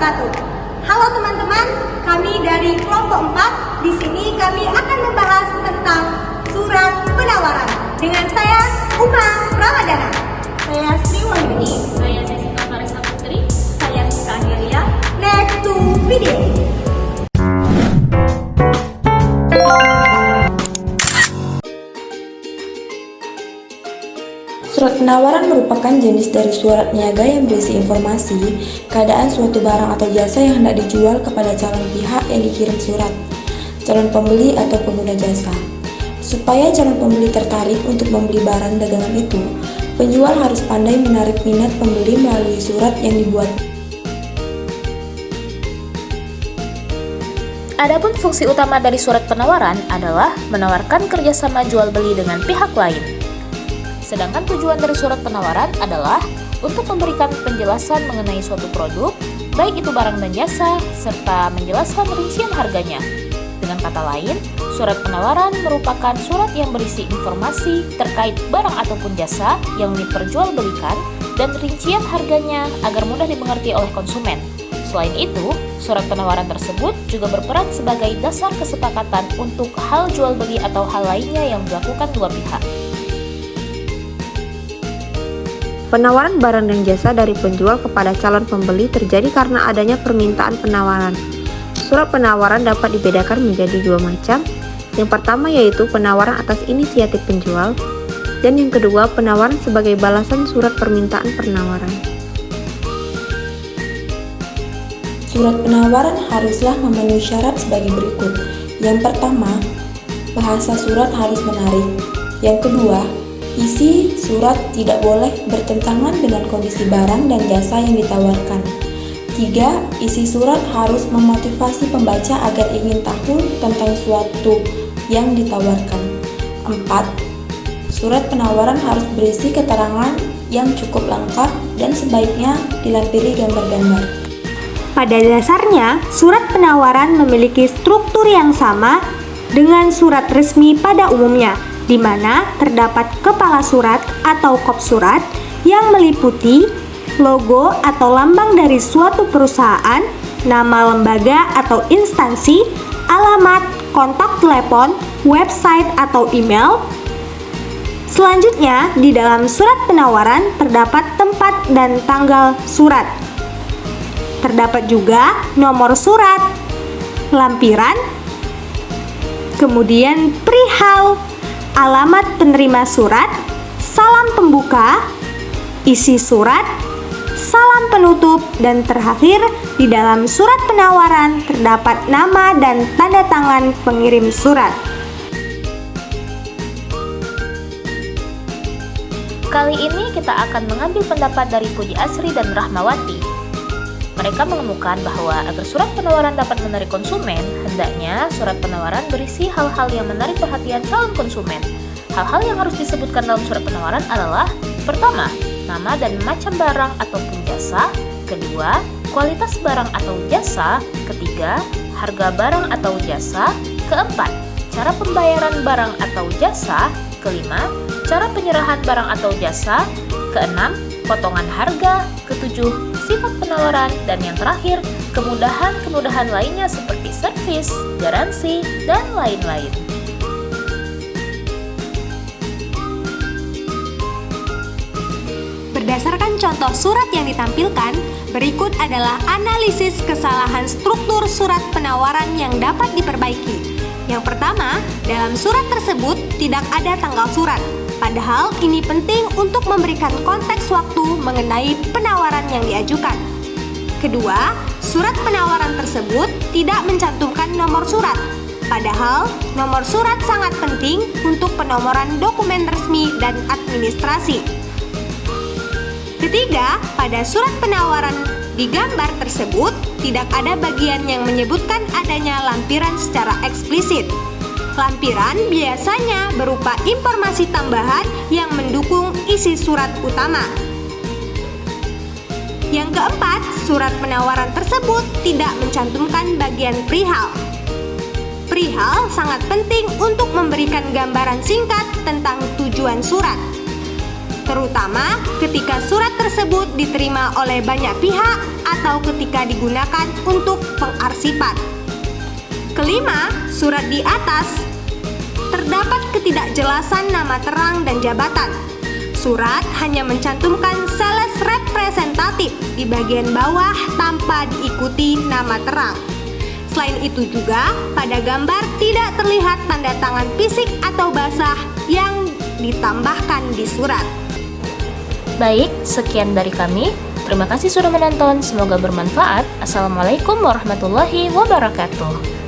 wabarakatuh. Halo teman-teman, kami dari kelompok 4. Di sini kami akan membahas tentang surat penawaran. Dengan saya Uma Ramadana. Saya Sri Wahyuni. Saya Jessica Marisa Putri. Saya Sika Angelia. Next to video. Surat penawaran merupakan jenis dari surat niaga yang berisi informasi, keadaan suatu barang atau jasa yang hendak dijual kepada calon pihak yang dikirim surat, calon pembeli atau pengguna jasa. Supaya calon pembeli tertarik untuk membeli barang dagangan itu, penjual harus pandai menarik minat pembeli melalui surat yang dibuat. Adapun fungsi utama dari surat penawaran adalah menawarkan kerjasama jual beli dengan pihak lain. Sedangkan tujuan dari surat penawaran adalah untuk memberikan penjelasan mengenai suatu produk, baik itu barang dan jasa, serta menjelaskan rincian harganya. Dengan kata lain, surat penawaran merupakan surat yang berisi informasi terkait barang ataupun jasa yang diperjualbelikan dan rincian harganya agar mudah dimengerti oleh konsumen. Selain itu, surat penawaran tersebut juga berperan sebagai dasar kesepakatan untuk hal jual beli atau hal lainnya yang dilakukan dua pihak. Penawaran barang dan jasa dari penjual kepada calon pembeli terjadi karena adanya permintaan penawaran. Surat penawaran dapat dibedakan menjadi dua macam. Yang pertama yaitu penawaran atas inisiatif penjual, dan yang kedua penawaran sebagai balasan surat permintaan penawaran. Surat penawaran haruslah memenuhi syarat sebagai berikut. Yang pertama, bahasa surat harus menarik. Yang kedua, isi surat tidak boleh bertentangan dengan kondisi barang dan jasa yang ditawarkan. 3. Isi surat harus memotivasi pembaca agar ingin tahu tentang suatu yang ditawarkan. 4. Surat penawaran harus berisi keterangan yang cukup lengkap dan sebaiknya dilampiri gambar-gambar. Pada dasarnya, surat penawaran memiliki struktur yang sama dengan surat resmi pada umumnya, di mana terdapat kepala surat atau kop surat yang meliputi logo atau lambang dari suatu perusahaan, nama lembaga atau instansi, alamat, kontak telepon, website atau email. Selanjutnya, di dalam surat penawaran terdapat tempat dan tanggal surat. Terdapat juga nomor surat, lampiran, kemudian perihal, alamat penerima surat, salam pembuka, isi surat, salam penutup, dan terakhir di dalam surat penawaran terdapat nama dan tanda tangan pengirim surat. Kali ini kita akan mengambil pendapat dari Puji Asri dan Rahmawati. Mereka menemukan bahwa agar surat penawaran dapat menarik konsumen, hendaknya surat penawaran berisi hal-hal yang menarik perhatian calon konsumen. Hal-hal yang harus disebutkan dalam surat penawaran adalah: pertama, nama dan macam barang ataupun jasa; kedua, kualitas barang atau jasa; ketiga, harga barang atau jasa; keempat, cara pembayaran barang atau jasa; kelima, cara penyerahan barang atau jasa; keenam, potongan harga; ketujuh, sifat penawaran; dan yang terakhir, kemudahan-kemudahan lainnya seperti servis, garansi, dan lain-lain. Berdasarkan contoh surat yang ditampilkan, berikut adalah analisis kesalahan struktur surat penawaran yang dapat diperbaiki. Yang pertama, dalam surat tersebut tidak ada tanggal surat. Padahal ini penting untuk memberikan konteks waktu mengenai penawaran yang diajukan. Kedua, surat penawaran tersebut tidak mencantumkan nomor surat. Padahal nomor surat sangat penting untuk penomoran dokumen resmi dan administrasi. Ketiga, pada surat penawaran di gambar tersebut tidak ada bagian yang menyebutkan adanya lampiran secara eksplisit. Lampiran biasanya berupa informasi tambahan yang mendukung isi surat utama. Yang keempat, surat penawaran tersebut tidak mencantumkan bagian perihal. Perihal sangat penting untuk memberikan gambaran singkat tentang tujuan surat. terutama ketika surat tersebut diterima oleh banyak pihak atau ketika digunakan untuk pengarsipan. Kelima, surat di atas terdapat ketidakjelasan nama terang dan jabatan. Surat hanya mencantumkan sales representatif di bagian bawah tanpa diikuti nama terang. Selain itu juga, pada gambar tidak terlihat tanda tangan fisik atau basah yang ditambahkan di surat. Baik, sekian dari kami. Terima kasih sudah menonton, semoga bermanfaat. Assalamualaikum warahmatullahi wabarakatuh.